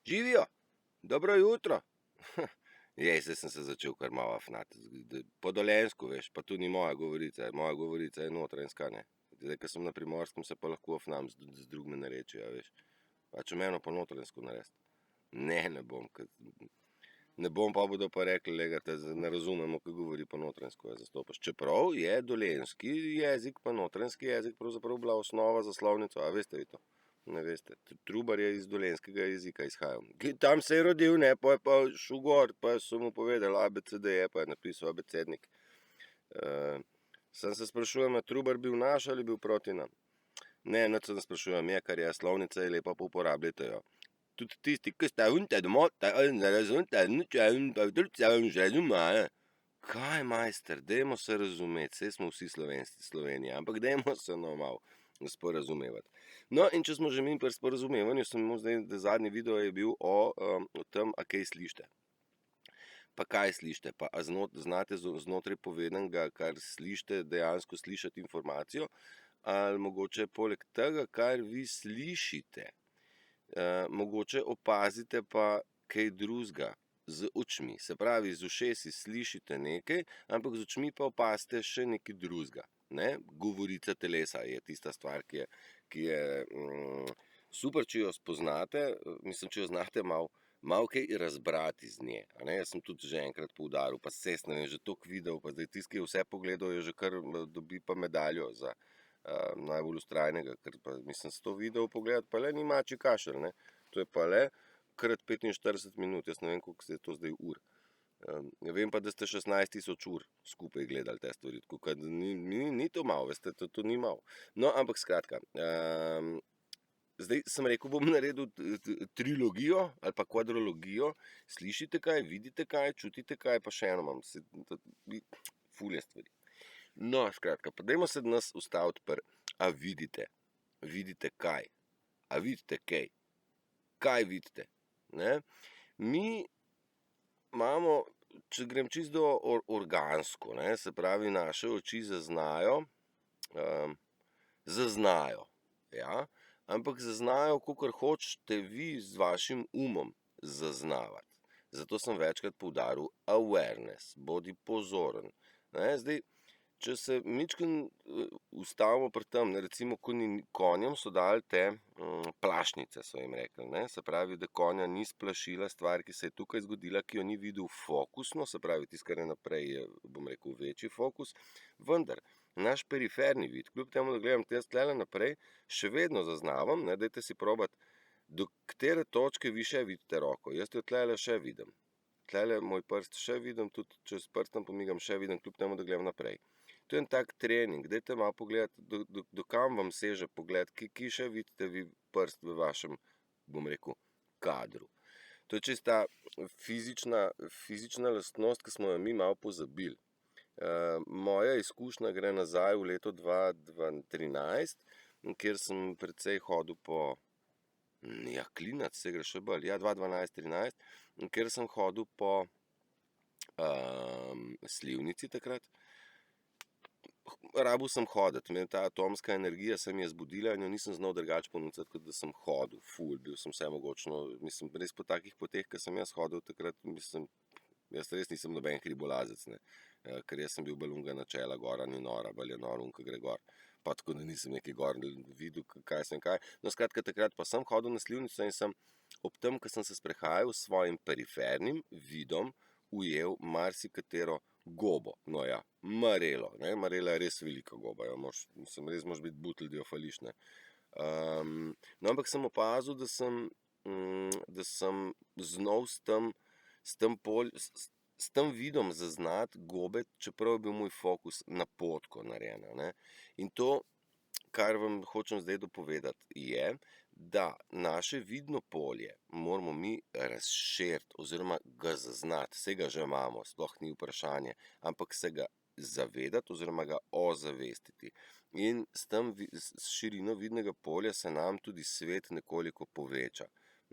Živijo, dobro jutro. Zdaj sem se začel kar malo afnati. Po dolenjsku, veš, pa tu ni moja govorica je notranjska, ne. Zdaj, ko sem na Primorskem, se pa lahko afnam z drugimi narečji, a veš. Pa če meno po notranjsku narediti. Ne bom, ne bom, pa bodo pa rekli, lega, te ne razumemo, kaj govori po notranjsku, zastopaš. Čeprav je dolenjski jezik pa notranjski jezik pravzaprav bila osnova za slovnico, a veste vi to? Ne veste, Trubar je iz dolenjskega jezika izhajal. Tam se je rodil, ne, pa je pa šel gor, pa so mu povedali ABCDE, pa je napisal abecednik. Sem se sprašujem, je Trubar bil naš ali bil proti nam? Ne, nič se ne sprašujem, je, kar je slovnica je lepa, pa uporabljajte jo. Tudi tisti, ki ste unte domota, ne razumete, nič, kaj, majster, dajmo se razumeti, saj smo vsi Slovenci Slovenije, ampak dajmo se no malo sporazumevati. No, in če smo že mi pri sporazumevanju, sem imel zdaj, zadnji video je bil o tem, a kaj slište. Pa kaj slište, pa a znate znotraj povedanega, kar slište, dejansko slišati informacijo, ali mogoče poleg tega, kar vi slišite, mogoče opazite pa kaj drugega z očmi. Se pravi, z ušesi slišite nekaj, ampak z očmi pa opazite še nekaj drugega. Ne? Govorica telesa je tista stvar, ki je super, če jo spoznate, mislim, če jo znate malo kaj razbrati iz nje. A ne? Jaz sem tudi že enkrat poudaril, pa ne vem, že toliko videl, pa zdaj tisti, ki je vse pogledal, je že kar dobi pa medaljo za najbolj ustrajnega, ker pa mislim, s to video pogledati, pa le ni mačji kašelj, ne. To je pa le krat 45 minut, jaz ne vem, koliko se je to zdaj ur. Vem pa, da ste 16.000 ur skupaj gledali te stvari, tako da ni to malo, veste, to ni malo. No, ampak skratka, zdaj sem rekel, bom naredil trilogijo ali pa kvadrologijo, slišite kaj, vidite kaj, čutite kaj, pa še eno imam, ful je stvari. No, skratka, pa dajmo se nas ustaviti a vidite kaj, a vidite kaj vidite, ne? Mi imamo, če grem čisto organsko, ne, se pravi, naše oči zaznajo, ja, ampak zaznajo, kakor hočete vi z vašim umom zaznavati. Zato sem večkrat poudaril awareness, bodi pozoren. Ne, zdaj, če se mičkeno ustavimo pri tem, recimo konjem so dali te plašnice, so jim rekli, ne, se pravi, da konja ni splašila stvar, ki se je tukaj zgodila, ki jo ni videl fokusno, se pravi, tisto, kar je naprej, je, bom rekel, večji fokus, vendar, naš periferni vid, kljub temu, da gledam jaz tlele naprej, še vedno zaznavam, ne, dajte si probati, do katere točke vi še vidite roko, jaz jo tlele še vidim. Tlele moj prst še vidim, tudi če s prstom pomigam, še vidim, kljub temu, da gledam naprej. To je en tak trening, dajte malo pogledati, do kam vam seže pogled, ki še vidite vi prst v vašem, bom rekel, kadru. To je čista fizična lastnost, ki smo jo mi malo pozabili. Moja izkušnja gre nazaj v leto 2013, kjer sem precej hodil po, klinac, se gre še bolj, 2012-13, kjer sem hodil po Slivnici takrat. Rabil sem hoditi, ta atomska energija se mi je zbudila in jo nisem znal drugače ponucati, kot da sem hodil, ful, bil sem vsemogočno, mislim, res po takih poteh, ko sem jaz hodil takrat, mislim, jaz res nisem noben hribolazec, ne, ker jaz sem bil balunga načela, gora ni nora, bolj je nor, ko gre gor, pa tako da nisem nekaj gor videl, kaj sem kaj. No, skratka, takrat pa sem hodil na Slivnico in sem ob tem, ko sem se sprehajal s svojim perifernim vidom, ujel marsikatero gobo, no ja, marelo, ne, marela je res velika goba, ja, res moraš biti butelj, da jo fališ, ne. No, ampak sem opazil, da sem znal s tem vidom zaznati gobe, čeprav je bil moj fokus na potko narejen, ne. In to, kar vam hočem zdaj dopovedati, je, da naše vidno polje moramo mi razširiti oziroma ga zaznati, saj ga že imamo, sploh ni vprašanje, ampak se ga zavedati oziroma ga ozavestiti. In s širino vidnega polja se nam tudi svet nekoliko poveča.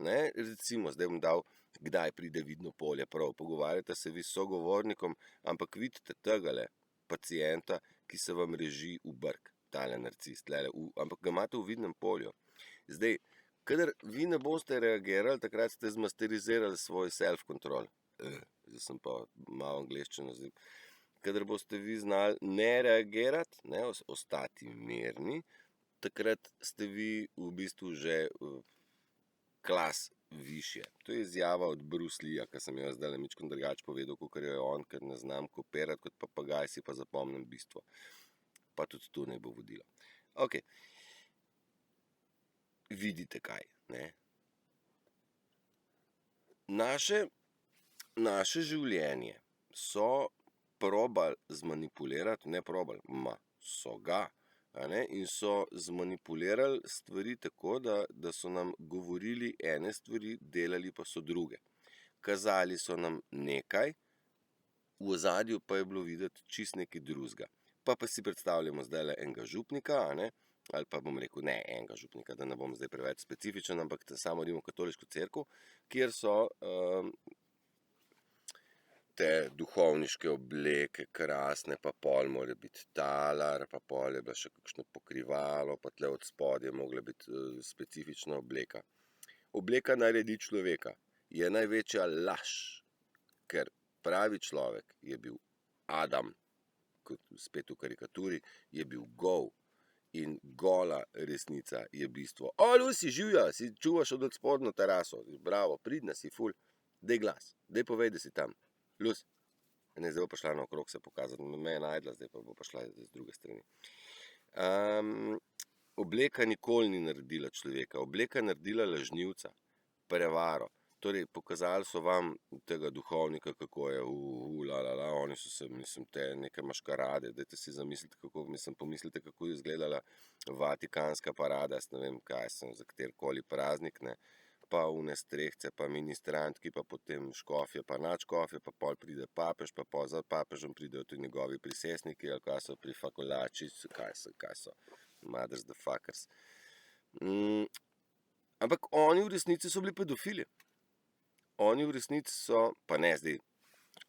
Ne, recimo, zdaj bom dal, kdaj pride vidno polje prav, pogovarjate se vi s sogovornikom, ampak vidite tegale pacienta, ki se vam reži v brk, tale narcis, ampak ga imate v vidnem polju. Zdaj, kadar vi ne boste reagirali, takrat ste zmasterizirali svoj self-control. Zdaj sem pa malo angleščino zdaj. Kadar boste vi znali ne reagirati, ne, ostati mirni, takrat ste vi v bistvu že klas višje. To je izjava od Bruce Leeja, ki sem jo zdajle mičkeno drugače povedal, kakor jo je on, ker ne znam kopirati kot papagaj, si pa zapomnim bistvo. Pa tudi to ne bo vodilo. Ok. Vidite kaj, ne? Naše življenje so probali zmanipulirati, ne probali, so ga, a ne, in so zmanipulirali stvari tako, da so nam govorili ene stvari, delali pa so druge. Kazali so nam nekaj, v ozadju pa je bilo videti čist nekaj drugega. Pa si predstavljamo zdajle enega župnika, a ne, ali pa bom rekel, ne enega župnika, da ne bom zdaj preveč specifičen, ampak samo Rimokatoliško cerkev, kjer so te duhovniške obleke krasne, pa pol mora biti talar, pa pol je bila še kakšno pokrivalo, pa tle od spodaj je mogla biti specifična obleka. Obleka naredi človeka. Je največja laž, ker pravi človek je bil Adam, kot spet v karikaturi, je bil gol. In gola resnica je bistvo. Lucy, živja, si čuvaš od spodnjo teraso. Bravo, pridna si, ful. Dej glas, dej povej, da si tam. Lucy. Ne, zdaj bo pa šla naokrog se pokazati. Me je najdla, zdaj pa bo pa šla z druge strani. Obleka nikoli ni naredila človeka. Obleka naredila lažnivca, prevaro. Torej, pokazali so vam tega duhovnika, kako je, oni so se, mislim, te neke maškarade, dajte si zamisliti, pomislite, kako je izgledala vatikanska parada, ne vem, kaj sem, za katerikoli praznik, ne, pa une strehce, pa ministrantki, pa potem škofje, pa nadškofje, pa pol pride papež, pa pol za papežem pridejo tudi njegovi prisesniki, ali kaj so prifakolači, kaj so, mothers the fuckers. Ampak oni v resnici so bili pedofili. Oni v resnici so, pa ne zdaj,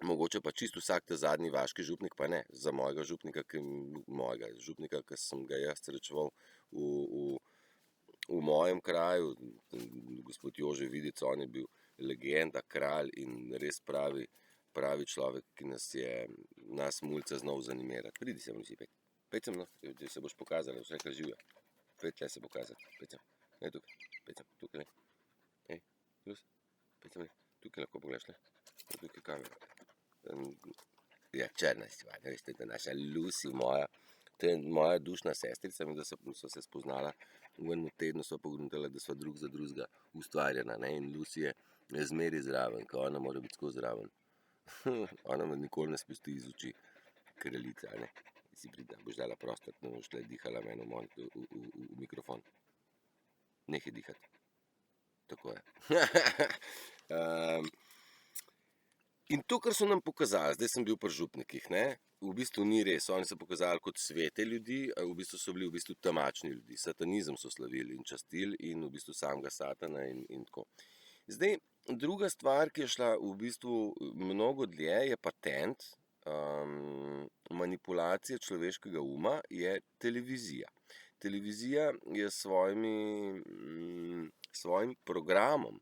mogoče pa čisto vsak ta zadnji vaški župnik, pa ne, za mojega župnika, ki sem ga jaz srečeval v mojem kraju, gospod Jože Vidic, on je bil legenda, kralj in res pravi človek, ki nas mulce znal zanimirati. Pridi se, Lucy, pet. Pet sem, no, se boš pokazala, vse kar živja. Pet tle se pokazati, pet sem. Ne, tukaj, ne. Ej, Lucy. Tukaj lahko pogledaš, ne? Tukaj kamera. Ja, črna stvar, veste, da naša Lucy, to je moja dušna sestrica, da so se spoznala v enem tednu, so pogruntala, da so drug za drugega ustvarjena, ne? In Lucy je zmeri zraven, ko ona mora biti skozi zraven. Ona me nikoli ne spusti iz oči, kraljica, ne? Si pridna, boš dala prostor, ne boš tle dihala meni v mikrofon. Nehaj dihati. Tako je. In to, kar so nam pokazali, zdaj sem bil pri župnikih, ne, v bistvu ni res, oni so pokazali kot svete ljudi, v bistvu so bili v bistvu tamačni ljudi, satanizem so slavili in častili in v bistvu samega satana in tako. Zdaj, druga stvar, ki je šla v bistvu mnogo dlje, je patent manipulacije človeškega uma, je televizija. Televizija je svojim programom,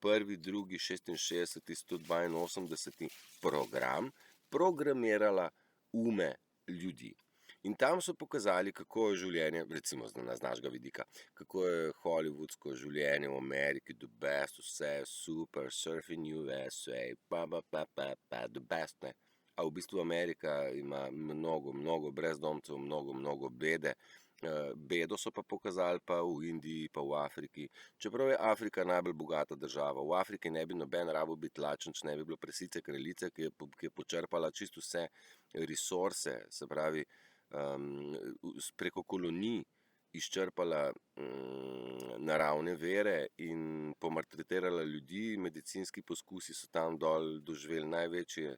1., 2., 66., 182. program, programirala ume ljudi. In tam so pokazali, kako je življenje, recimo z našega vidika, kako je hollywoodsko življenje v Ameriki, the best, vse super, surfing USA, the best, ne. A v bistvu Amerika ima mnogo brezdomcev, mnogo bede. Bedo so pa pokazali pa v Indiji, pa v Afriki. Čeprav je Afrika najbolj bogata država, v Afriki ne bi noben rabil biti lačen, če ne bi bilo prasice kraljice, ki je počrpala čisto vse resurse, se pravi, preko kolonij izčrpala naravne vere in pomaltretirala ljudi. Medicinski poskusi so tam dol doživeli največje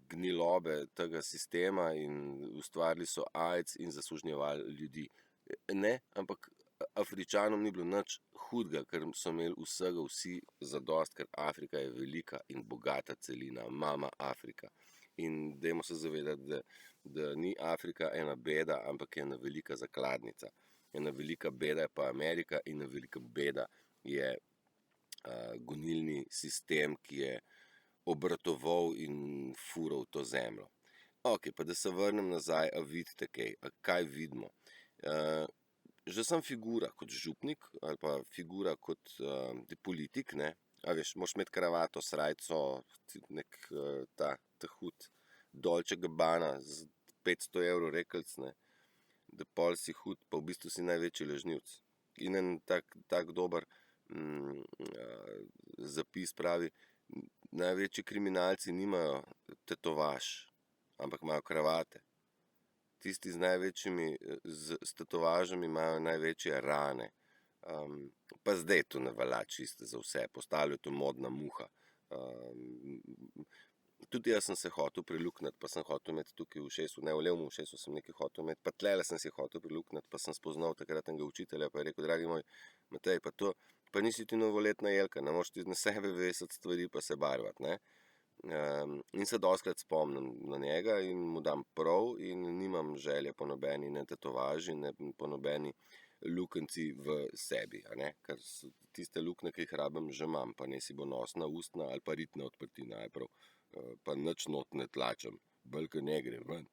gnilobe tega sistema in ustvarili so AIDS in zasužnjevali ljudi. Ne, ampak Afričanom ni bilo nič hudega, ker so imeli vsega vsi zadost, ker Afrika je velika in bogata celina, mama Afrika. In dajmo se zavedati, da ni Afrika ena beda, ampak je ena velika zakladnica. ena velika beda je pa Amerika in ena velika beda je gonilni sistem, ki je obratoval in fural to zemljo. Ok, pa da se vrnem nazaj, a vidite kaj, kaj vidimo. Že sem figura kot župnik ali pa figura kot politik, ne, a veš, moraš imeti kravato, srajco, nek ta hud Dolce Gabbana z 500 evrov rekelc, ne, da pol si hud, pa v bistvu si največji lažnivec. In en tak dober zapis pravi, največji kriminalci nimajo tetovaž, ampak imajo kravate. Tisti z največjimi, s tetovažami imajo največje rane. Pa zdaj to ne velja čisto za vse, postalo je to modna muha. Tudi jaz sem se hotel prilukniti, pa sem hotel imeti tukaj v ušesu, ne v levem ušesu sem nekaj hotel imeti, pa tlele sem si hotel prilukniti, pa sem spoznal takratnega učitelja, pa je rekel, dragi moj, Matej, pa to, pa nisi ti novoletna jelka, ne moraš ti na sebe veseti stvari pa se barvati, ne. In se dostikrat spomnim na njega in mu dam prav in nimam želje po nobeni ne tetovaži, ne po nobeni lukenci v sebi, a ne, ker tiste luknje, ki jih rabim, že imam, pa naj si bo nosna, ustna ali pa ritna odprtina, je prav. Pa nič not ne tlačem, bolj ke ne gre ven.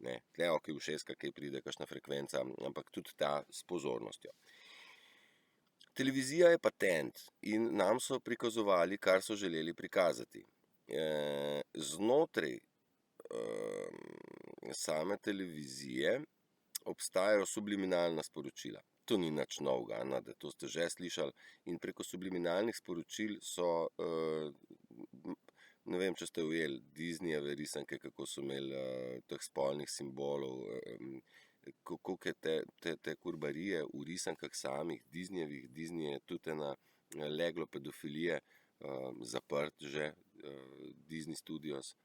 Ne, tle ok, ušeska, kaj pride, kakšna frekvenca, ampak tudi ta s pozornostjo. Televizija je patent in nam so prikazovali, kar so želeli prikazati. Znotraj same televizije obstajajo subliminalna sporočila. To ni nič novega, da to ste že slišali, in preko subliminalnih sporočil so ne vem, če ste ujeli Disneyjeve risanke, kako so imeli teh spolnih simbolov, koliko je te kurbarije v risankah samih Disneyjevih. Disney je tudi ena leglo pedofilije zaprt že, Disney Studios.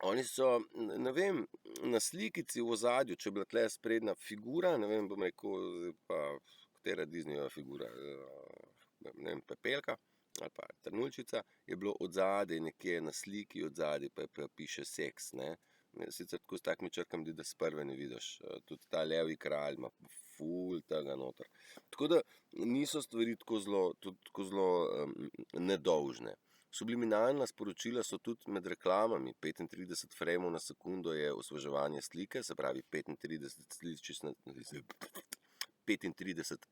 Oni so, ne vem, na slikici v ozadju, če je bila tle sprednja figura, ne vem, bom rekel, pa katera Disneyjeva figura, ne vem, Pepelka ali pa Trnuljčica, je bilo odzadaj nekje na sliki, odzadaj pa piše seks, ne. Sicer tako s takimi črkami, da sprve ne vidiš, tudi ta Levi kralj ima ful tega noter. Tako da niso stvari tako zelo nedolžne. Subliminalna sporočila so tudi med reklamami, 35 frejmov na sekundo je osveževanje slike, se pravi 35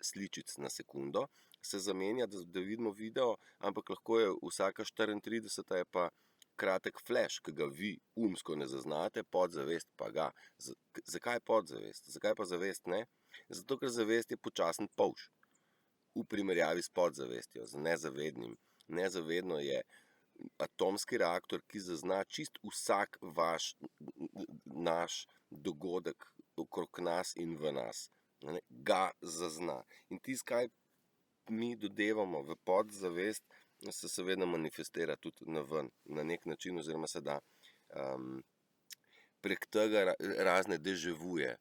sličic na sekundo se zamenja, da vidimo video, ampak lahko je vsaka 34 je pa kratek flash, ki ga vi umsko ne zaznate, podzavest pa ga. Zakaj podzavest? Zakaj pa zavest ne? Zato, ker zavest je počasen polž v primerjavi s podzavestjo, z nezavednim. Nezavedno je atomski reaktor, ki zazna čist vsak naš dogodek okrog nas in v nas. Ga zazna. In tisto, kaj mi dodevamo v podzavest, se seveda manifestira tudi na ven, na nek način, oziroma se da prek tega razne deževuje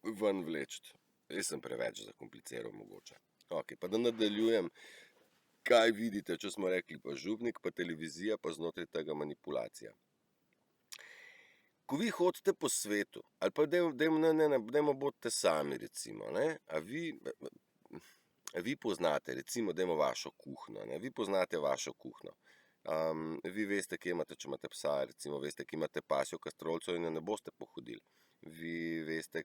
ven vleči. Jaz sem preveč zakompliciral mogoče. Ok, pa da nadaljujem, kaj vidite, če smo rekli pa župnik, pa televizija, pa znotraj tega manipulacija. Ko vi hodite po svetu, ali pa dajmo bodite sami, recimo, ne, a vi poznate, recimo, dajmo vašo kuhno, ne, vi poznate vašo kuhno. Vi veste, kje imate, če imate psa, recimo, veste, kje imate pasjo kastrolco in jo ne boste pohodili. Vi veste,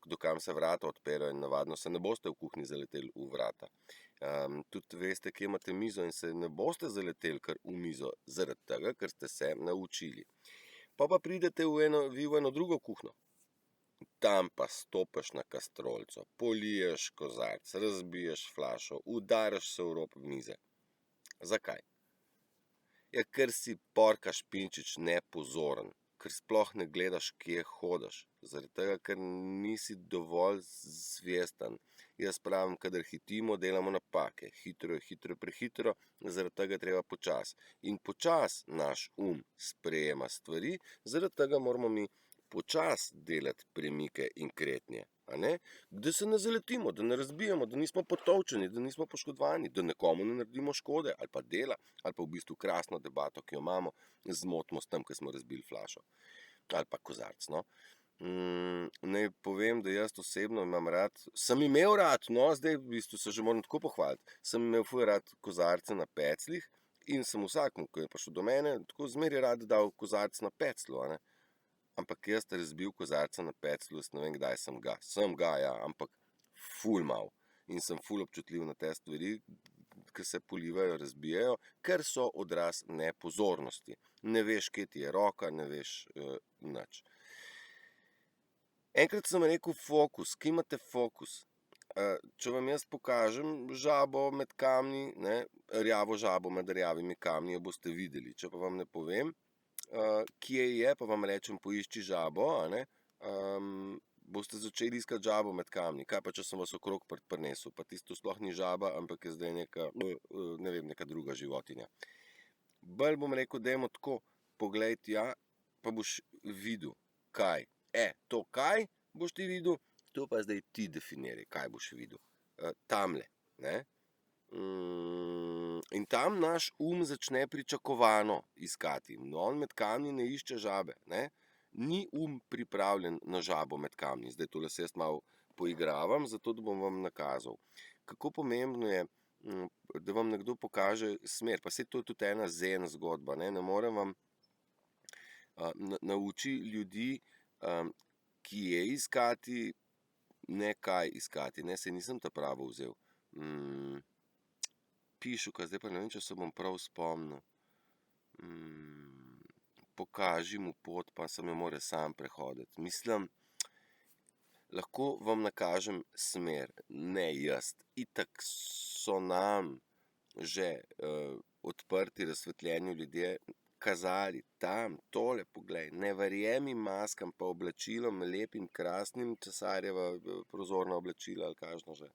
do kam se vrata odpirajo in navadno se ne boste v kuhinji zaleteli v vrata. Tudi veste, kje imate mizo in se ne boste zaleteli kar v mizo, zaradi tega, ker ste se naučili. Pa pridete vi v eno drugo kuhno. Tam pa stopiš na kastrolco, poliješ kozarec, razbiješ flašo, udariš se v rob mize. Zakaj? Ja, ker si porka špinčič nepozoren, ker sploh ne gledaš, kje hodiš. Zaradi tega, ker nisi dovolj zvesten. Jaz pravim, kadar hitimo, delamo napake. Hitro je prehitro, zaradi tega treba počas. In počas naš sprejema stvari, zaradi tega moramo mi počas delati premike in kretnje. Da se ne zaletimo, da ne razbijamo, da nismo potolčeni, da nismo poškodovani, da nekomu ne naredimo škode ali pa dela, ali pa v bistvu krasno debato, ki jo imamo, zmotimo s tem, ko smo razbili flašo ali pa kozarec, no. Naj povem, da jaz osebno imam rad, sem imel rad, no, zdaj v bistvu se že moram tako pohvaliti, sem imel ful rad kozarce na pecljih in sem vsakmu, ko je prišel do mene, tako zmeraj rad dal kozarec na peclju, a ne. Ampak jaz razbil kozarca na peclju, jaz ne vem, kdaj sem ga, ja, ampak ful mal. In sem ful občutljiv na te stvari, ki se polivajo, razbijajo, ker so odraz nepozornosti. Ne veš, kje ti je roka, ne veš nič. Enkrat sem rekel fokus, kje imate fokus? Če vam jaz pokažem žabo med kamni, ne, rjavo žabo med rjavimi kamni, jo boste videli. Če pa vam ne povem, kje je, pa vam rečem, poišči žabo, a ne, boste začeli iskati žabo med kamni. Kaj pa, če sem vas okrog prinesel, pa tisto sploh ni žaba, ampak je zdaj neka, ne vem, neka druga životinja. Bolj bom rekel, dajmo tako, poglej tja, pa boš videl, kaj. To kaj boš ti videl, to pa zdaj ti definiraj, kaj boš videl. Tamle, ne. In tam naš začne pričakovano iskati. On med kamni ne išče žabe, ne. Ni pripravljen na žabo med kamni. Zdaj tole se jaz malo poigravam, zato da bom vam nakazal. Kako pomembno je, da vam nekdo pokaže smer, pa saj to je tudi ena zen zgodba, ne. Ne morem vam nauči ljudi, kje iskati, ne kaj iskati, ne, saj nisem ta pravo vzel. Pišuka, zdaj pa ne vem, če se bom prav spomnil. Pokaži mu pot, pa se me more sam prehoditi. Mislim, lahko vam nakažem smer, ne jaz. Itak so nam že odprti, razsvetljeni ljudje kazali tam, tole poglej, ne verjemi maskam pa oblačilom, lepim, krasnim, cesarjeva prozorna oblačila ali kakšno že.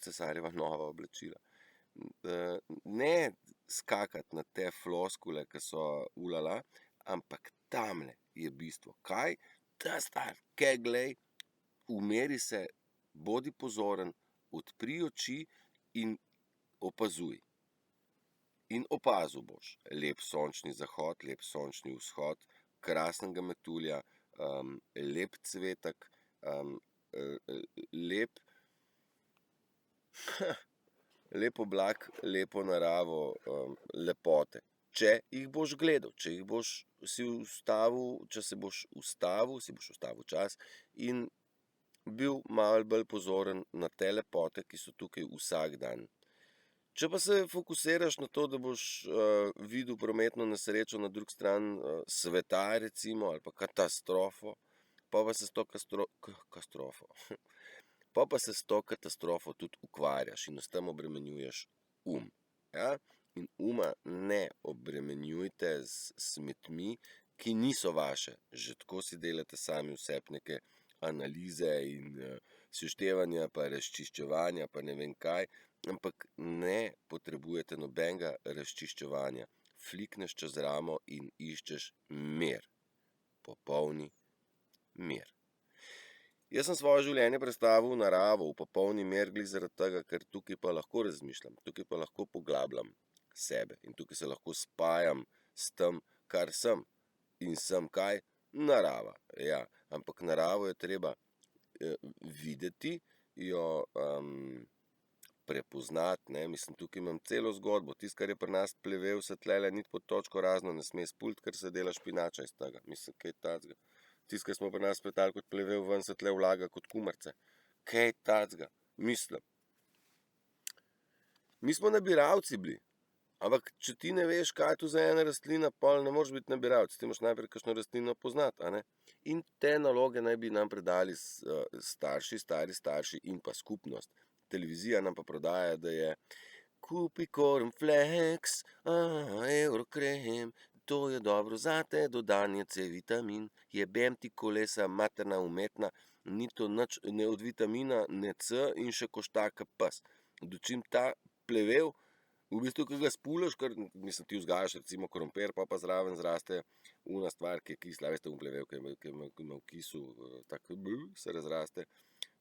Cesarjeva nova oblačila. Ne skakati na te floskule, ki so ulala, ampak tamle je bistvo. Kaj? Ta star, kaj glej, umeri se, bodi pozoren, odpri oči in opazuj. In opazil boš lep sončni zahod, lep sončni vzhod, krasnega metulja, lep cvetek, lep oblak, lepo naravo, lepote. Če jih boš gledal, če se boš ustavil čas in bil malo bolj pozoren na te lepote, ki so tukaj vsak dan. Če pa se fokusiraš na to, da boš videl prometno nesrečo na drugi strani sveta, recimo, ali pa katastrofo, pa pa se s to katastrofo tudi ukvarjaš in s tem obremenjuješ ja? In ne obremenjujte z smetmi, ki niso vaše. Že tako si delate sami vseb neke analize in seštevanja, pa razčiščevanja, pa ne vem kaj, ampak ne potrebujete nobenega razčiščevanja. Flikneš čez ramo in iščeš mir. Popolni mir. Jaz sem svoje življenje prestavil v naravo, v popolni mir, glih zaradi tega, ker tukaj pa lahko razmišljam, tukaj pa lahko poglabljam sebe in tukaj se lahko spajam s tem, kar sem. In sem kaj? Narava, ja. Ampak naravo je treba videti, jo prepoznati, ne, mislim, tukaj imam celo zgodbo, tisto, kar je pri nas plevel, se tlele niti pod točko razno ne sme spult, ker se dela špinača iz tega, mislim, kaj tacga. Tisto, kar smo pri nas spletali kot plevel, ven se tle vlaga kot kumarce. Kaj tacga, mislim. Mi smo nabiralci bili, ampak če ti ne veš, kaj je to za ena rastlina, pol ne moreš biti nabiralec, ti moraš najprej kakšno rastlino poznati, a ne. In te naloge naj bi nam predali stari starši in pa skupnost. Televizija nam pa prodaja, da je kupi cornflakes, Eurokrem, to je dobro zate, dodan je C-vitamin, jebem ti kolesa, materna umetna, ni to nič ne od vitamina, ne C in še košta ka pes. Dočim ta plevel, v bistvu, ko ga spulaš, ker mislim, ti vzgajaš recimo krompir, pa zraven zraste una stvar, ki je kisla, veste, plevel, ki ima v kisu, tako se razraste.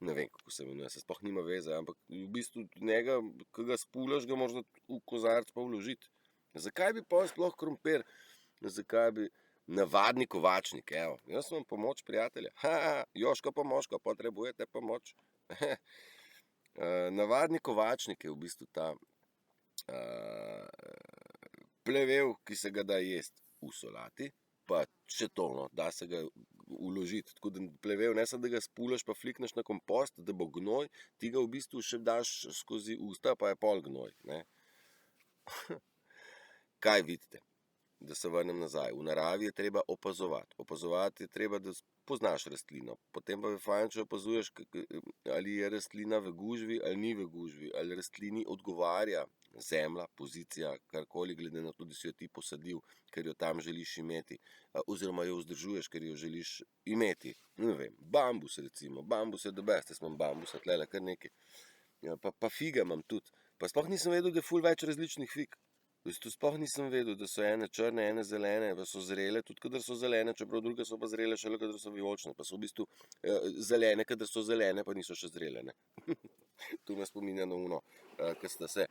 Ne vem, kako se imenuje, se sploh nima veze, ampak v bistvu njega, ko ga spulaš, ga moraš v kozarec pa vložiti. Zakaj bi pa sploh krompir? Zakaj bi Navadni kovačnik, evo, jaz imam pomoč, prijatelja. Joško pomožko, potrebujete pomoč. Navadni kovačnik je v bistvu ta plevel, ki se ga da jesti v solati, pa še to, no, da se ga uložiti. Tako da plevel, ne samo da ga spulaš pa flikneš na kompost, da bo gnoj, ti ga v bistvu še daš skozi usta, pa je pol gnoj, ne. Kaj vidite? Da se vrnem nazaj. V naravi je treba opazovati. Opazovati je treba, da poznaš rastlino. Potem pa je fajn, če opazuješ, ali je rastlina v gužvi ali ni v gužvi, ali rastlini odgovarja zemlja, pozicija, karkoli, glede na to, da si jo ti posadil, ker jo tam želiš imeti, oziroma jo vzdržuješ, ker jo želiš imeti. Ne vem, bambus recimo, bambus je the best, jaz imam bambusa tlele kar nekaj. Ja, pa fige imam tudi. Pa sploh nisem vedel, da je ful več različnih fig. Sploh nisem vedel, da so ene črne, ene zelene, pa so zrele, tudi kadar so zelene, čeprav druge so pa zrele šele, kadar so vijolične, pa so v bistvu zelene, kadar so zelene, pa niso še zrele, ne. Tu me spominja na ono, ko sta se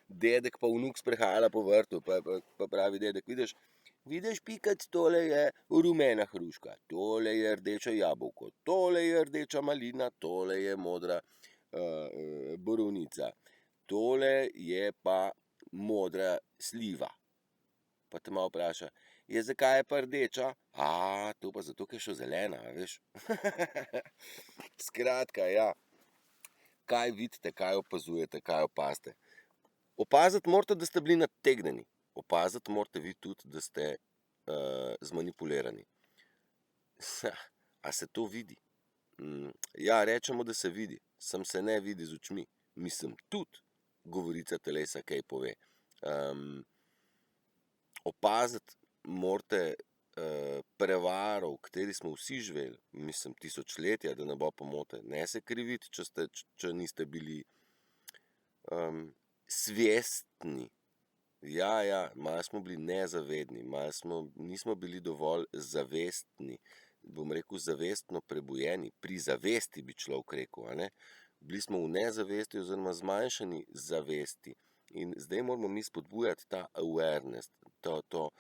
dedek pa vnuk sprehajala po vrtu, pa pravi dedek, vidiš, Pikac, tole je rumena hruška, tole je rdeče jabolko, tole je rdeča malina, tole je modra borovnica, tole je pa modra sliva. Pa te malo vpraša, zakaj je pa rdeča? To pa zato, ker je še zelena, veš. Skratka, ja, kaj vidite, kaj opazujete, kaj opazite. Opaziti morate, da ste bili nategnjeni. Opaziti morate vi tudi, da ste zmanipulirani. A se to vidi? Ja, rečemo, da se vidi, sem se ne vidi z očmi. Mislim tudi, govorica telesa kaj pove. Opaziti morate prevaro, v kateri smo vsi živeli, mislim, tisočletja, da ne bo pomote. Ne se kriviti, če niste bili svestni. Ja, malo smo bili nezavedni, nismo bili dovolj zavestni, bom rekel zavestno prebujeni, pri zavesti bi človek rekel, a ne. Bili smo v nezavesti oziroma zmanjšani zavesti in zdaj moramo mi spodbujati ta awareness, to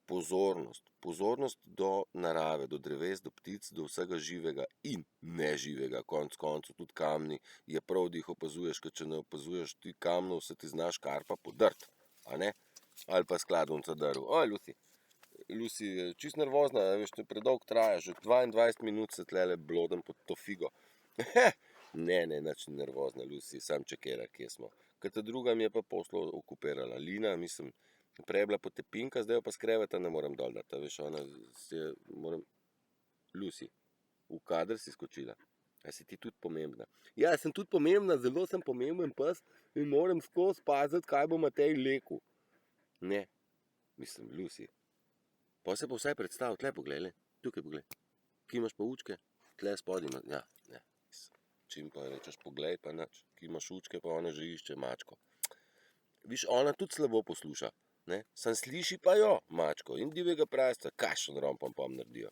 pozornost do narave, do dreves, do ptic, do vsega živega in neživega, konec koncev tudi kamni, je prav, da jih opazuješ, ker če ne opazuješ ti kamnov, se ti zna škarpa podrt, a ne, ali pa skladovnica drv. Lucy je čisto nervozna, veš, to predolgo traja, že 22 minut se tlele blodem pod to figo. Ne, nič ni nervozna, Lucy, sam čekera, kje smo. Ker ta druga mi je pa poslo okupirala. Lina, mislim, prej je bila potepinka, zdaj jo pa s kreveta ne morem dol dati, veš, ona se moram... Lucy, v kader si skočila? A si ti tudi pomembna? Ja, sem tudi pomembna, zelo sem pomemben pes in moram skozi paziti, kaj bo Matej lekel. Ne, mislim, Lucy. Pa se pa vsaj predstav, tle poglej, tukaj poglej. Ki imaš pa učke? Tle spodaj ima, ja, ne. Čim pa rečeš poglej, pa nič. Ki imaš učke, pa ona že išče mačko. Viš, ona tudi slabo posluša, ne. Sam sliši pa jo, mačko, in divjega prasca, kakšen rompom naredijo.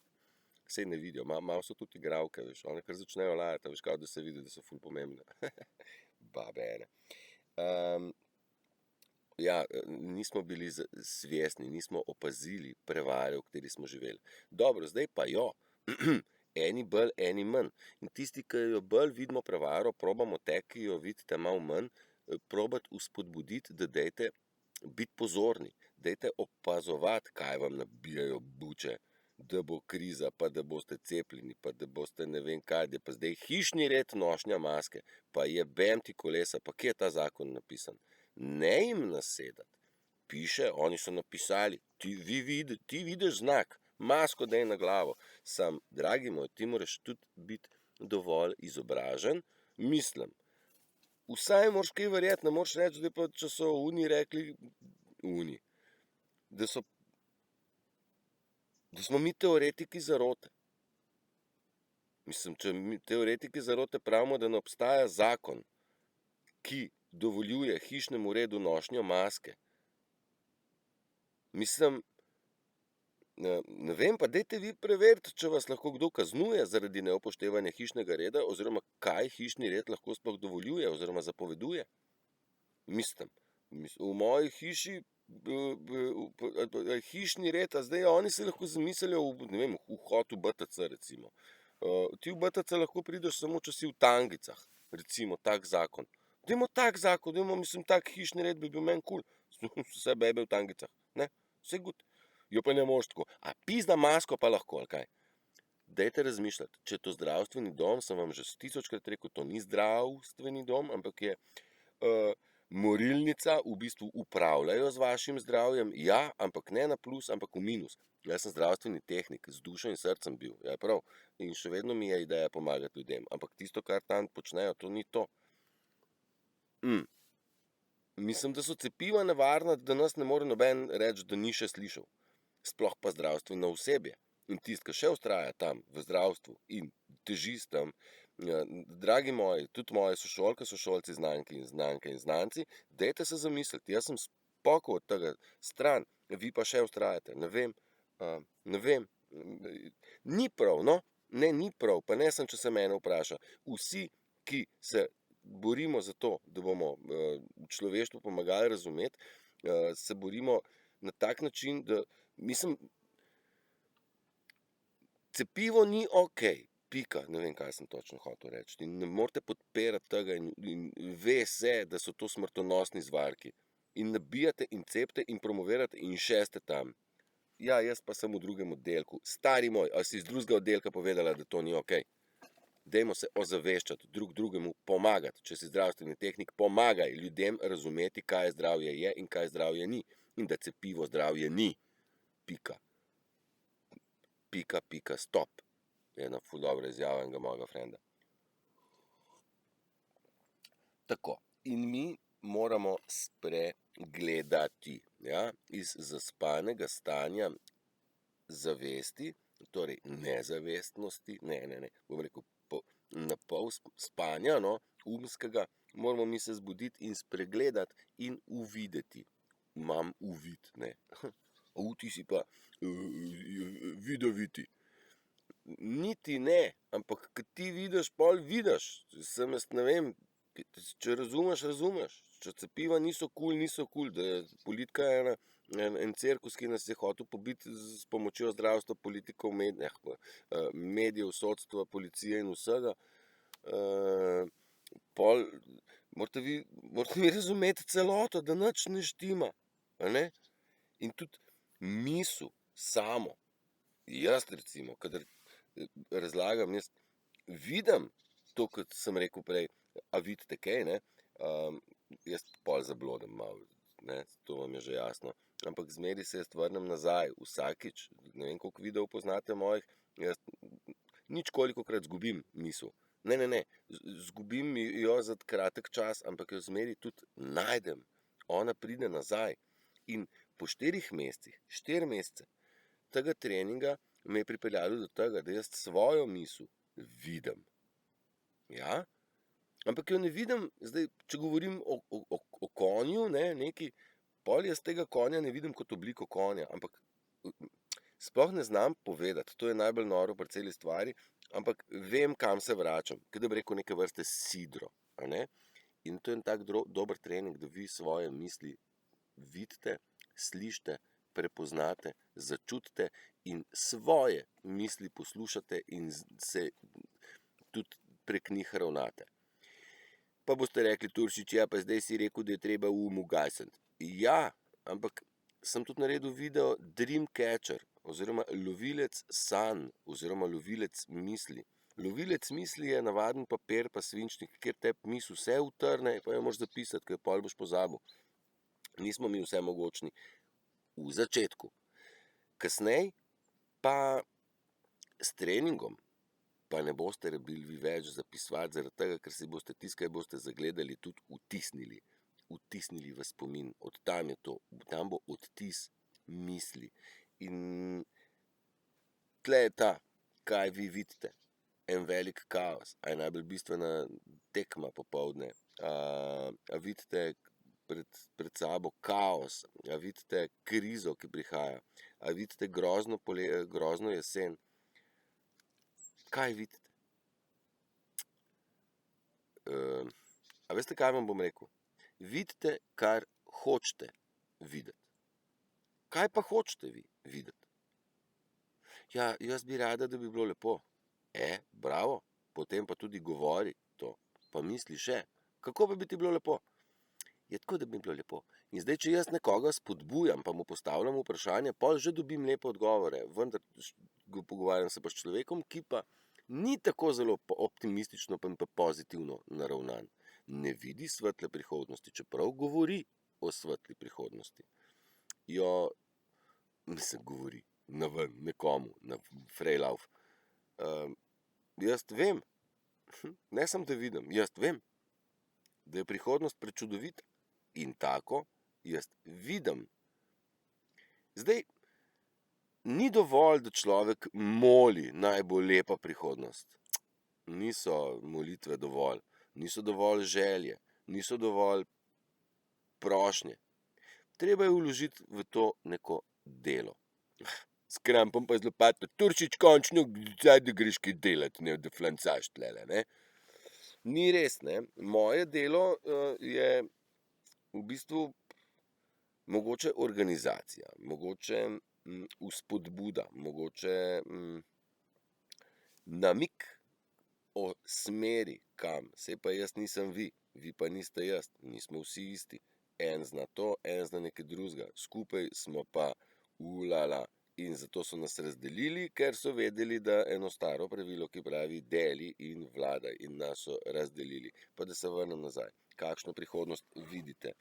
Sej ne vidijo, malo so tudi igralke, veš, one kar začnejo lajati, veš, kao da se vidi, da so ful pomembne. Babe ene. Ja, nismo bili svjesni, nismo opazili prevare, v kateri smo živeli. Dobro, zdaj pa jo. Eni bolj, eni manj. In tisti, ki jo bolj vidimo prevaro, probamo te, ki jo vidite malo manj, probati uspodbuditi, da dejte biti pozorni. Dejte opazovati, kaj vam nabijajo buče, da bo kriza, pa da boste cepljeni, pa da boste ne vem kaj, da je pa zdaj hišni red nošnja maske, pa jebem ti kolesa, pa kje je ta zakon napisan? Ne jim nasedati. Piše, oni so napisali, ti vidiš znak, masko dej na glavo. Sam, dragi moj, ti moraš tudi biti dovolj izobražen, mislim. Vsaj moraš kaj verjeti, ne moraš reči, da pa če so oni rekli, da smo mi teoretiki zarote. Mislim, če mi teoretiki zarote pravimo, da ne obstaja zakon, ki dovoljuje hišnemu redu nošnjo maske. Mislim, ne vem, pa dajte vi preveriti, če vas lahko kdo kaznuje zaradi neupoštevanja hišnega reda, oziroma kaj hišni red lahko sploh dovoljuje oziroma zapoveduje. Mislim, v moji hiši hišni red, a zdaj oni se lahko zamislijo ne vem, vhod v BTC recimo. Ti v BTC lahko prideš samo, če si v Tangicah, recimo, tak zakon. Dajmo tak zakon, mislim, tak hišni red bi bil meni kul. Vse bebe v Tangicah, ne, vse good. Jo pa ne moreš tako. A pizda masko pa lahko, ali kaj? Dajte razmišljati, če je to zdravstveni dom, sem vam že 1000-krat rekel, to ni zdravstveni dom, ampak je morilnica, v bistvu upravljajo z vašim zdravjem, ja, ampak ne na plus, ampak v minus. Jaz sem zdravstveni tehnik, z dušo in srcem bil, ja prav, in še vedno mi je ideja pomagati ljudem, ampak tisto, kar tam počnejo, to ni to. Mislim, da so cepiva nevarna, da nas ne more noben reči, da ni še slišal. Sploh pa zdravstveno osebje. In tisti, ki še vztraja tam, v zdravstvu in teži s tam, dragi moji, tudi moje sošolke, sošolci, znanke in znanci, dajte se zamisliti, jaz sem spokoj od tega stran, vi pa še vztrajate, ne vem, ni prav, no, ne, ni prav, pa ne sem, če se mene vpraša, vsi, ki se borimo za to, da bomo človeštvu pomagali razumeti, se borimo na tak način, da, mislim, cepivo ni okej, pika, ne vem, kaj sem točno hotel reči, in ne morete podpirati tega in ve se, da so to smrtonosni zvarki, in nabijate in cepite in promovirate in še ste tam. Ja, jaz pa sem v drugem oddelku, stari moj, a si iz drugega oddelka povedala, da to ni okej? Dajmo se ozaveščati, drugemu pomagati, če si zdravstveni tehnik, pomagaj ljudem razumeti, kaj zdravje je in kaj zdravje ni, in da cepivo zdravje ni, pika. Pika, stop. Je ena ful dobra izjava enega mojega frenda. Tako, in mi moramo spregledati, ja, iz zaspanega stanja zavesti, torej nezavestnosti, ne, bom rekel, na pol spanja, no, umskega, moramo mi se zbuditi in spregledati in uvideti. Imam uvid, ne. Ti si pa vidoviti. Niti ne, ampak kad ti vidiš, pol vidiš. Sem jaz ne vem, če razumeš, če cepiva niso kul, da je politika en cirkus, ki nas je hotel pobiti s pomočjo zdravstva, politikov, medijev, sodstva, policije in vsega, pol morate vi razumeti celoto, da nič ne štima, a ne? In tudi misel samo, jaz recimo, kadar razlagam, jaz vidim to, kot sem rekel prej, a vidite kaj, ne? Jaz pol zablodem malo, ne, to vam je že jasno, ampak zmeri se jaz vrnem nazaj, vsakič, ne vem, koliko videov poznate mojih, jaz nič kolikokrat zgubim misel, ne, zgubim jo za kratek čas, ampak jo zmeri tudi najdem, ona pride nazaj in po 4 mesecih, 4 mesece tega treninga me je pripeljalo do tega, da jaz svojo misel vidim, ja, ampak jo ne vidim, zdaj, če govorim o konju, ne, neki, pol jaz tega konja ne vidim kot obliko konja, ampak sploh ne znam povedati, to je najbolj noro pri celi stvari, ampak vem, kam se vračam, kaj da bi rekel neke vrste sidro, a ne, in to je en tak dober trening, da vi svoje misli vidite, slišite, prepoznate, začutite in svoje misli poslušate in se tudi prek njih ravnate. Pa boste rekli, Turšič, ja, pa zdaj si rekel, da je treba ugasniti. Ja, ampak sem tudi naredil video Dreamcatcher, oziroma lovilec sanj, oziroma lovilec misli. Lovilec misli je navaden papir pa svinčnik, kjer te misli vse utrne, pa jo moraš zapisati, ker pol boš pozabil. Nismo mi vse mogočni v začetku. Kasnej pa s treningom pa ne boste rabili vi več zapisovati, zaradi tega, ker si boste tisto, kaj boste zagledali, tudi vtisnili v spomin. Od tam je to, tam bo odtis misli. In tle je ta, kaj vi vidite, en velik kaos, a je najbolj bistvena tekma popoldne, a vidite pred sabo kaos, a vidite krizo, ki prihaja, a vidite grozno jesen. Kaj vidite? A veste, kaj vam bom rekel? Vidite, kar hočete videti. Kaj pa hočete vi videti? Ja, jaz bi rada, da bi bilo lepo. Bravo, potem pa tudi govori to, pa misli še, kako bi ti bilo lepo. Je tako, da bi bilo lepo. In zdaj, če jaz nekoga spodbujam, pa mu postavljam vprašanje, pol že dobim lepe odgovore, vendar pogovarjam se pa s človekom, ki pa ni tako zelo optimistično pa pozitivno naravnan. Ne vidi svetle prihodnosti, čeprav govori o svetli prihodnosti. Mislim, govori naven, nekomu, na frejlauf. Jaz vem, ne samo da vidim, jaz vem, da je prihodnost prečudovita in tako jaz vidim. Zdaj, ni dovolj, da človek moli, naj bo lepa prihodnost. Niso molitve dovolj, niso dovolj želje, niso dovolj prošnje. Treba je vložiti v to neko delo. S krampom pa z lopato, Turčič, končno, zdaj da greš kaj delati, ne, da flancaš tlele, ne. Ni res, ne. Moje delo je v bistvu mogoče organizacija, mogoče vzpodbuda, mogoče namig o smeri, kam. Saj pa jaz nisem vi, vi pa niste jaz, nismo vsi isti. En zna to, en zna nekaj drugega. Skupaj smo pa ulala. In zato so nas razdelili, ker so vedeli, da eno staro pravilo, ki pravi deli in vladaj, in nas so razdelili. Pa da se vrnem nazaj. Kakšno prihodnost vidite?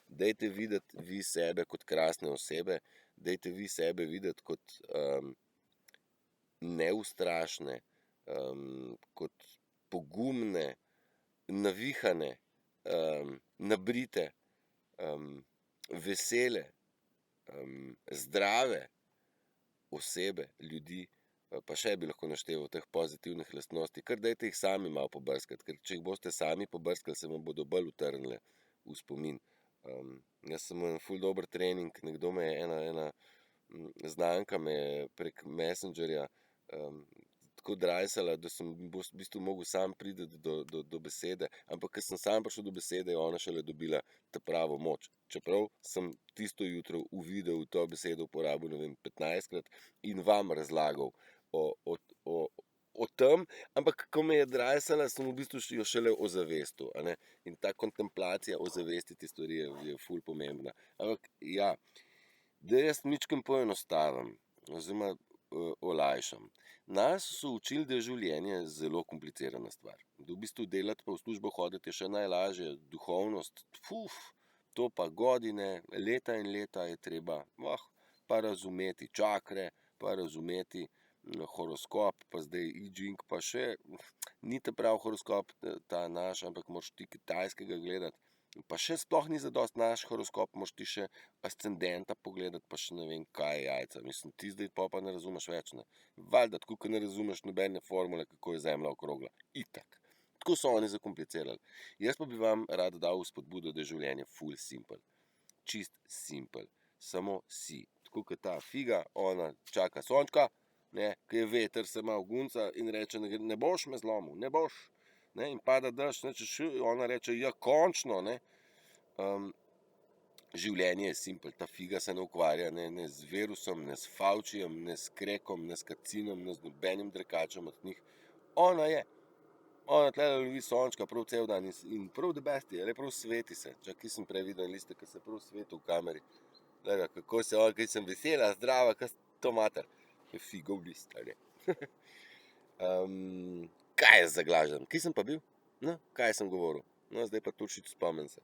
Dajte videti vi sebe kot krasne osebe, dajte vi sebe videti kot neustrašne, kot pogumne, navihane, nabrite, vesele, zdrave osebe, ljudi, pa še bi lahko našteval teh pozitivnih lastnosti, kar dajte jih sami malo pobrskati, ker če jih boste sami pobrskali, se vam bodo bolj utrnile v spomin. Jaz sem imel ful dober trening, nekdo me je, ena znanka me je prek Messengerja tako drajsala, da sem v bistvu mogel sam priti do besede, ampak ker sem sam prišel do besede, je ona šele dobila ta pravo moč. Čeprav sem tisto jutro uvidel to besedo uporabil, ne vem, 15-krat in vam razlagal o tem, ampak ko me je drajsala, sem v bistvu jo šele ozavestil, a ne. In ta kontemplacija ozavestiti stvari je ful pomembna. Ampak ja, da jaz mičkeno poenostavim, oziroma olajšam. Nas so učili, da je življenje zelo komplicirana stvar. Da v bistvu delati pa v službo hoditi je še najlažje, duhovnost, to pa godine, leta in leta je treba, pa razumeti čakre, pa razumeti horoskop, pa zdaj I Ching, pa še, ni ta prav horoskop ta naš, ampak moraš ti kitajskega gledati. Pa še sploh ni zadost naš horoskop, moraš ti še ascendenta pogledati, pa še ne vem, kaj je jajca. Mislim, ti zdaj pa ne razumeš več, ne. Valjda, tako kot ne razumeš nobene formule, kako je zemlja okrogla. Itak. Tako so oni zakomplicirali. Jaz pa bi vam rad dal vzpodbudo, da je življenje ful simple. Čist simple. Samo si. Tako kot ta figa, ona čaka sončka, ne, ki je veter, se malo gunca in reče, ne boš me zlomil, ne boš. Ne, in pada dež, ona reče, ja, končno, ne. Življenje je simpel, ta figa se ne ukvarja ne z virusom, ne s Faucijem, ne s krekom, ne s kacinom, ne z nobenim drekačem od njih. Ona je. Ona tlele lovi sončka prav cel dan in prav the best je, le prav sveti se. Čak, ki sem prej videl en liste, ki se prav sveti v kameri. Lega, kako se on, kaj sem vesela, zdrava, kaj to mater. Je figov list, ali je. Kaj jaz zaglažem? Kje sem pa bil? No, kaj sem govoril? No, zdaj pa Turšič, spomnim se.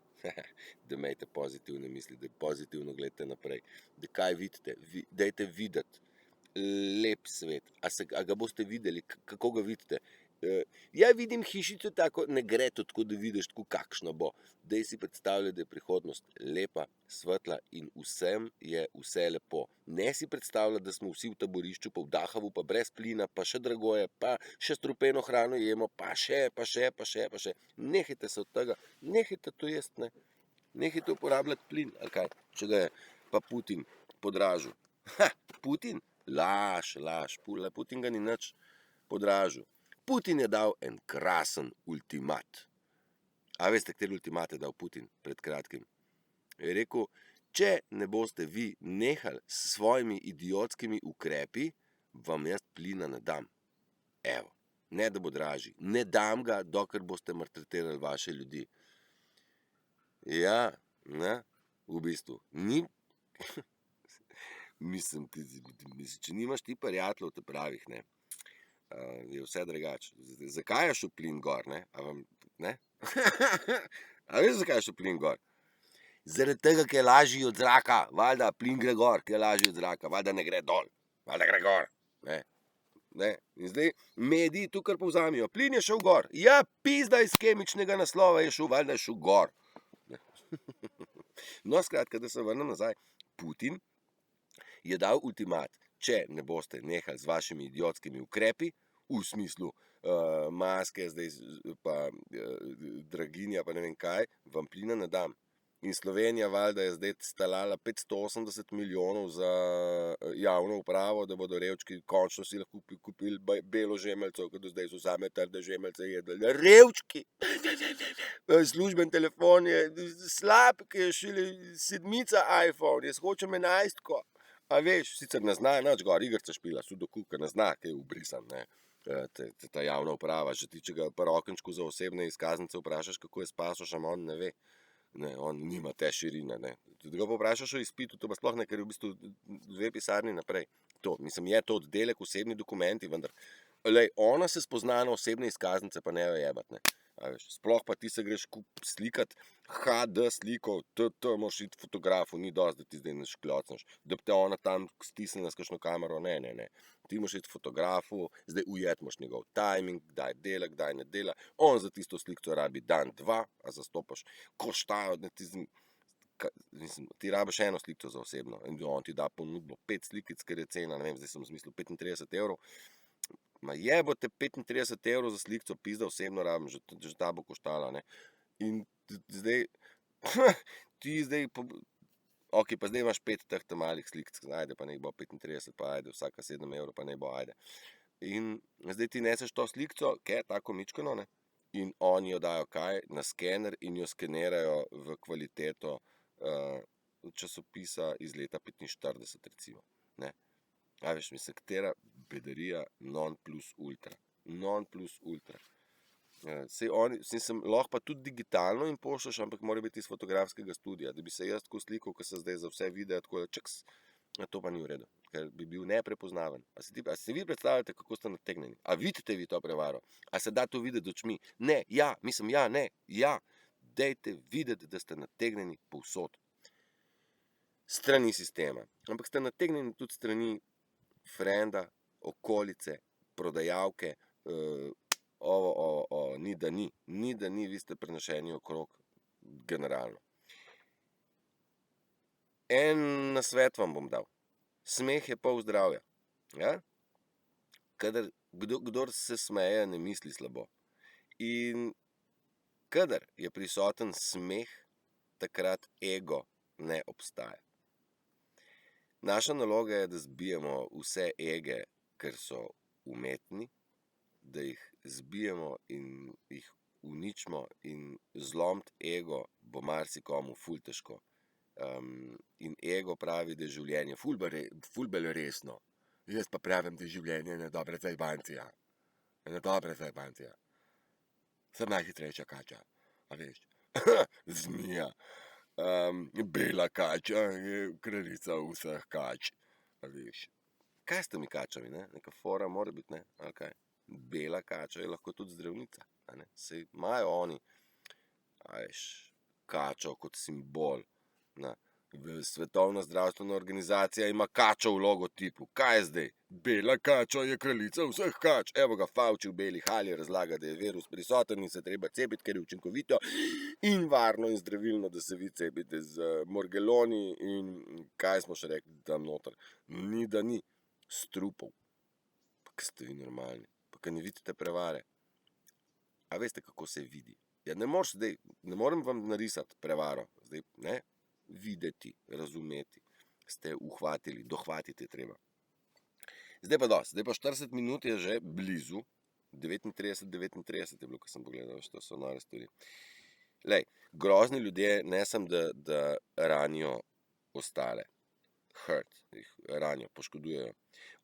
Da imejte pozitivne misli, da pozitivno gledate naprej. Da kaj vidite? Dajte videti lep svet. A ga boste videli? Kako ga vidite? Ja, vidim hišico tako, ne gre to tako, da vidiš tako, kakšno bo. Daj si predstavljati, da je prihodnost lepa, svetla in vsem je vse lepo. Ne si predstavljati, da smo vsi v taborišču, pa v Dahavu, pa brez plina, pa še dragoje, pa še strupeno hrano jemo, pa še. Nehajte se od tega, nehajte to jesti, ne. Nehajte uporabljati plin, ali kaj, če ga je pa Putin podražil. Putin? Laž, Putin ga ni nič podražil. Putin je dal en krasen ultimat. A veste, kateri ultimat je dal Putin pred kratkim? Je rekel, če ne boste vi nehali s svojimi idiotskimi ukrepi, vam jaz plina ne dam. Evo, ne da bo dražji. Ne dam ga, dokler boste maltretirali vaše ljudi. Ja, ne, v bistvu. Ni... Mislim, če nimaš ti prijateljev te pravih, ne, je vse drugače. Zakaj je šel plin gor, ne? A veš, zakaj je šel plin gor? Zaradi tega, ker je lažji od zraka, valjda, plin gre gor, ker je lažji od zraka, valjda ne gre dol, valjda gre gor, ne. In zdaj mediji tukaj povzamijo, plin je šel gor, ja, pizda iz kemičnega naslova je šel, valjda je šel gor. No, skratka, da se vrnem nazaj, Putin je dal ultimat, če ne boste nehali z vašimi idiotskimi ukrepi, v smislu maske, zdaj pa draginja, pa ne vem kaj, vam plina ne dam. In Slovenija valjda je zdaj stalala 580 milijonov za javno upravo, da bodo revčki končno si lahko kupili belo žemeljico, ker do zdaj so same trde žemeljice jedli. Revčki! Služben telefon je slab, ki je šele 7 iPhone, jaz hočem 11-ko. A veš, sicer ne zna nič gor, igrica špila, sudoku, ker ne zna, kaj je ubrisan, ne. Ta javna uprava, že ti, če ga pri okenčku za osebne izkaznice vprašaš, kako je s pasošem, on ne ve. Ne, on nima te širine, ne. Tudi ga povprašaš o izpitu, to pa sploh ne, ker je v bistvu 2 pisarni naprej. To, mislim, je to oddelek, osebni dokumenti, vendar, lej, ona se spozna na osebne izkaznice, pa ne jo jebat, ne. A veš, sploh pa ti se greš slikat HD sliko, moraš iti fotografu, ni dosti, da ti zdaj ne škljocneš, da te ona tam stisne s kakšno kamero, ne. Ti moraš iti fotografu, zdaj ujet moraš njegov timing, kdaj dela, kdaj ne dela, on za tisto sliko rabi dan, 2, a zastopaš, koštajo, ti rabiš eno sliko za osebno in on ti da ponudbo 5 slikic, ker je cena, ne vem, zdaj sem zmislil 35 €. Ma jebote 35 € za slikco, pizda osebno rabim, že ta bo koštala, ne. In zdaj, ti zdaj, ok, pa zdaj imaš 5 teh malih slikc, ajde, pa nek bo 35, pa ajde, vsaka 7 €, pa ne bo, ajde. In zdaj ti neseš to slikco, ke, tako mičkano, ne, in oni jo dajo kaj, na skener in jo skenerajo v kvaliteto časopisa iz leta 45, recimo, ne. A veš, mislim, katera bedarija non plus ultra. Non plus ultra. Saj oni, lahko pa tudi digitalno jim pošljaš, ampak mora biti iz fotografskega studia, da bi se jaz tako slikal, ko se zdaj za vse videa, tako da čaks, to pa ni v redu, ker bi bil neprepoznaven. A si vi predstavljate, kako ste nategnjeni? A vidite vi to prevaro? A se da to videti z očmi? Ne, ja, mislim, ja, ne, ja. Dejte videti, da ste nategnjeni povsod. Strani sistema. Ampak ste nategnjeni tudi strani frenda, okolice, prodajalke, ni da ni, vi ste prenašeni okrog generalno. En nasvet vam bom dal. Smeh je pol zdravja. Ja? Kadar, kdor se smeje, ne misli slabo. In kadar je prisoten smeh, takrat ego ne obstaja. Naša naloga je, da zbijemo vse ege, ker so umetni, da jih zbijemo in jih uničimo in zlomiti ego bo marsikomu ful težko. In ego pravi, da je življenje ful bolj resno. Jaz pa pravim, da je življenje ena dobra zajbancija. Ena dobra zajbancija. Sem najhitrejša kača, a veš. Zmija. Bela kača je kraljica vseh kač, a veš. Kaj s temi kačami, ne? Neka fora mora biti, ne? Ali kaj? Bela kača je lahko tudi zdravnica, a ne? Saj imajo oni, a veš, kačo kot simbol, ne? Svetovna zdravstvena organizacija ima kačo v logotipu. Kaj je zdaj? Bela kača je kraljica vseh kač. Evo ga Fauci v beli halji razlaga, da je virus prisoten in se treba cepiti, ker je učinkovito in varno in zdravilno, da se vi cepite z morgeloni in kaj smo še rekli tam noter. Ni da ni. Strupov. Pa kaj ste vi normalni. Pa kaj ne vidite prevare. A veste, kako se vidi? Ja, ne morem vam narisati prevaro. Zdaj, ne? Videti, razumeti, ste uhvatili, dohvatiti je treba. Zdaj pa dosti, zdaj pa 40 minut je že blizu, 39 je bilo, ko sem pogledal, što so nore stvari. Lej, grozni ljudje ne samo, da ranijo ostale. Hurt, jih ranijo, poškodujejo.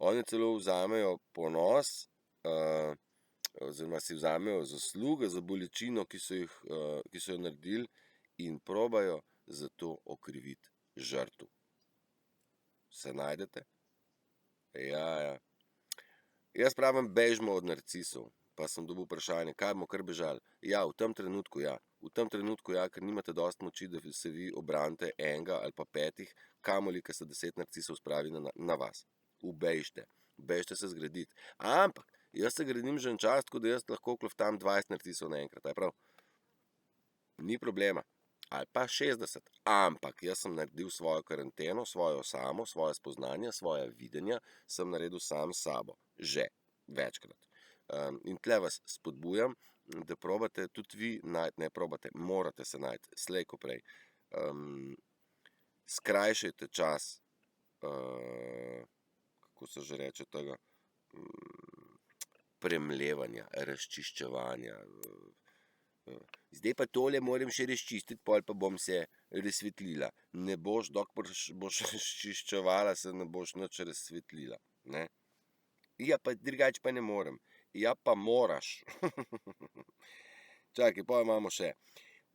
Oni celo vzamejo ponos, oziroma si vzamejo zasluge za bolečino, ki so jo naredili in probajo za to okriviti žrtev. Se najdete? Ja. Jaz pravim, bežimo od narcisov. Pa sem dobil vprašanje, kaj bomo kar bežali? Ja, v tem trenutku ja. V tem trenutku ja, ker nimate dosti moči, da se vi obranite enega ali pa 5, kamoli, ker se 10 narcisov spravi na vas. Bežite se zgraditi. Ampak, jaz se gradim že en čas, tako da jaz lahko kloftam 20 narcisov naenkrat, je prav? Ni problema. Ali pa 60. Ampak, jaz sem naredil svojo karanteno, svojo osamo, svoje spoznanje, svoje videnja, sem naredil sam s sabo. Že večkrat. In tle vas spodbujam, da probate tudi vi najti, ne probate, morate se najti, slej ko prej. Skrajšajte čas, kako se že reče tega, premlevanja, razčiščevanja. Zdaj pa tole moram še razčistiti, pol pa bom se razsvetlila. Ne boš, dokler boš razčiščevala, se ne boš nič razsvetlila. Ne? Ja, pa drugače pa ne morem. Ja, pa moraš. Čakaj, pa imamo še.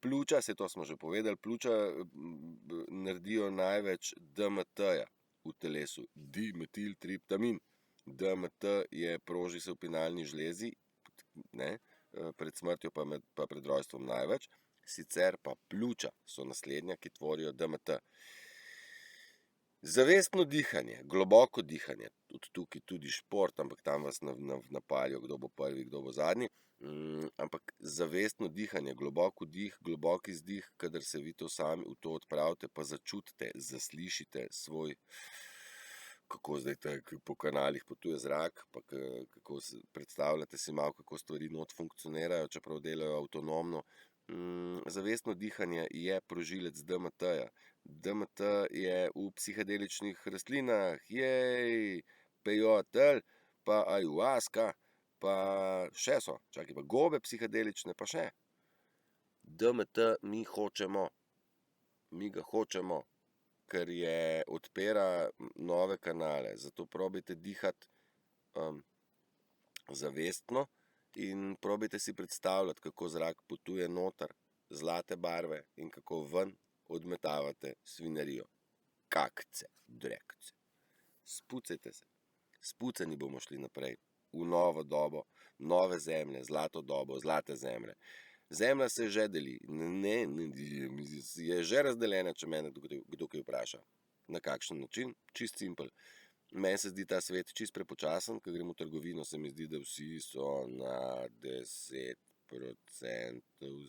Pljuča, to smo že povedali, pljuča naredijo največ DMT-ja v telesu. Dimetiltriptamin. DMT je proži se v pinalni žlezi, ne? Pred smrtjo pa pred rojstvom največ. Sicer pa pljuča so naslednja, ki tvorijo DMT. Zavestno dihanje, globoko dihanje, tukaj tudi šport, ampak tam vas napalijo, kdo bo prvi, kdo bo zadnji. Ampak zavestno dihanje, globok izdih, kadar se vi to sami v to odpravite, pa začutite, zaslišite svoj, kako zdaj po kanalih potuje zrak, pa kako predstavljate si malo, kako stvari not funkcionirajo, čeprav delajo avtonomno. Zavestno dihanje je prožilec DMT-ja. DMT je v psihedeličnih rastlinah, peyote, pa ayahuasca, pa še so, čakaj, pa gobe psihedelične, pa še. DMT mi ga hočemo, ker odpira nove kanale, zato probajte dihati zavestno in probajte si predstavljati, kako zrak potuje noter, zlate barve in kako ven odmetavate svinarijo. Kakce, drekce. Spucajte se. Spucani bomo šli naprej v novo dobo, nove zemlje, zlato dobo, zlate zemlje. Zemlja se že deli, je že razdeljena, če mene kdo kaj vpraša. Na kakšen način? Čist simpel. Meni se zdi ta svet čist prepočasen, ko grem v trgovino, se mi zdi, da vsi so na 10%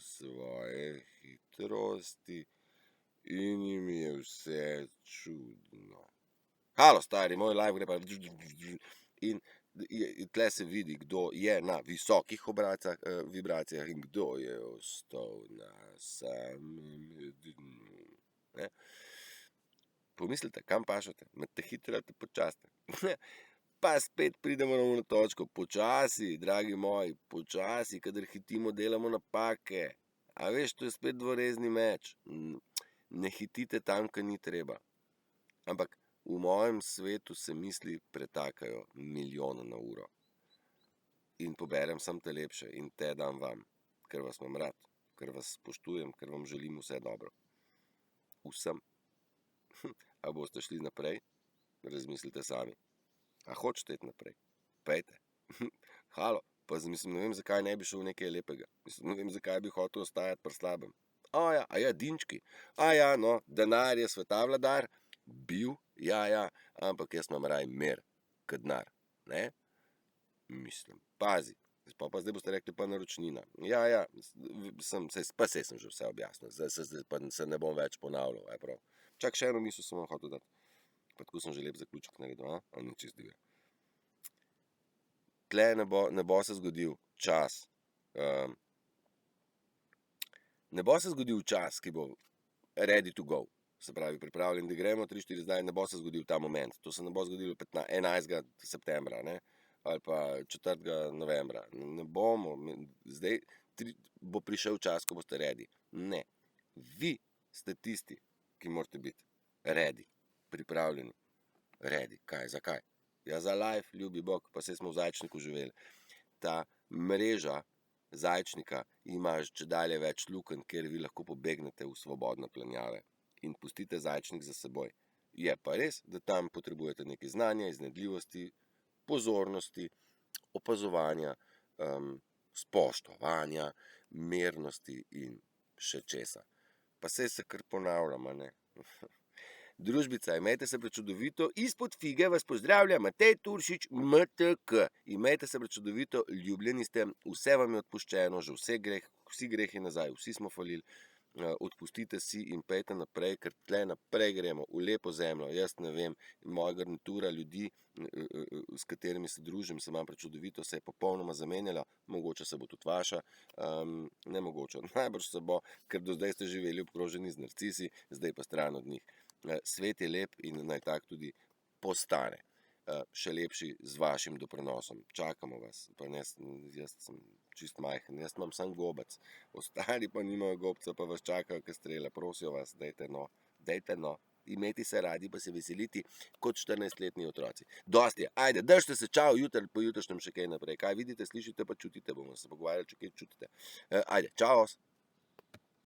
svoje hitrosti in jim je vse čudno. Halo, stari, moj live gre pa in tle se vidi, kdo je na visokih vibracijah in kdo je ostal na samem dnu. Pomislite, kam pašate? Med te hitre ali te počasne? Pa spet pridemo na točko. Počasi, dragi moji, počasi, kadar hitimo, delamo napake. A veš, to je spet dvorezni meč. Ne hitite tam, kjer ni treba. Ampak v mojem svetu se misli pretakajo milijone na uro. In poberem sem te lepše in te dam vam, ker vas imam rad, ker vas spoštujem, ker vam želim vse dobro. Vsem. A boste šli naprej? Razmislite sami. A hočete iti naprej? Pejte. Halo, pa mislim, ne vem, zakaj ne bi šel nekaj lepega. Mislim, ne vem, zakaj bi hotel ostajati pri slabem. Dinčki. No, denar je sveta vladar. Bil, ampak jaz imam raj mir, kot denar. Ne? Mislim, pazi. Pa zdaj boste rekli pa naročnina. Sej sem že vse objasnil. Zdaj pa se ne bom več ponavljal, je prav. Čak, še eno misel sem vam hotel dati. Pa tako sem že lep zaključek naredil, ali ni čist divja. Tle ne bo se zgodil čas. Ne bo se zgodil čas, ki bo ready to go. Se pravi, pripravljen, da gremo 3-4 zdaj, ne bo se zgodil ta moment. To se ne bo zgodilo 11. septembra, ne? Ali pa 4. novembra. Ne bomo, zdaj bo prišel čas, ko boste ready. Ne. Vi ste tisti, ki morate biti. Ready, pripravljeni. Ready, kaj, zakaj? Ja, za live, ljubi Bog, pa saj smo v Zajčniku živeli. Ta mreža Zajčnika ima čedalje več lukenj, kjer vi lahko pobegnete v svobodne planjave in pustite Zajčnik za seboj. Je pa res, da tam potrebujete nekaj znanja, iznajdljivosti, pozornosti, opazovanja, spoštovanja, mirnosti in še česa. Pa saj se kar ponavljam, a ne? Družbica, imejte se prečudovito, izpod fige vas pozdravlja Matej Turšič, MTK. Imejte se prečudovito, ljubljeni ste, vse vam je odpuščeno, že vsi grehi nazaj, vsi smo falili, odpustite si in pejte naprej, ker tle naprej gremo, v lepo zemljo. Jaz ne vem, moja garnitura ljudi, s katerimi se družim, se imam prečudovito, se je popolnoma zamenjala, mogoče se bo tudi vaša, ne mogoče, najbrž se bo, ker do zdaj ste živeli obkroženi z narcisi, zdaj pa stran od njih. Svet je lep in naj tak tudi postane. Še lepši z vašim doprinosom. Čakamo vas. Pa jaz sem čist majhen, jaz imam sam gobec. Ostali pa nimajo gobca, pa vas čakajo, kaj strele. Prosijo vas, dajte no. Imeti se radi, pa se veseliti kot 14-letni otroci. Dosti je. Ajde, držite se, čau, po jutrišnjem še kaj naprej. Kaj vidite, slišite, pa čutite, bomo se pogovarjali, če kaj čutite. Ajde, čau.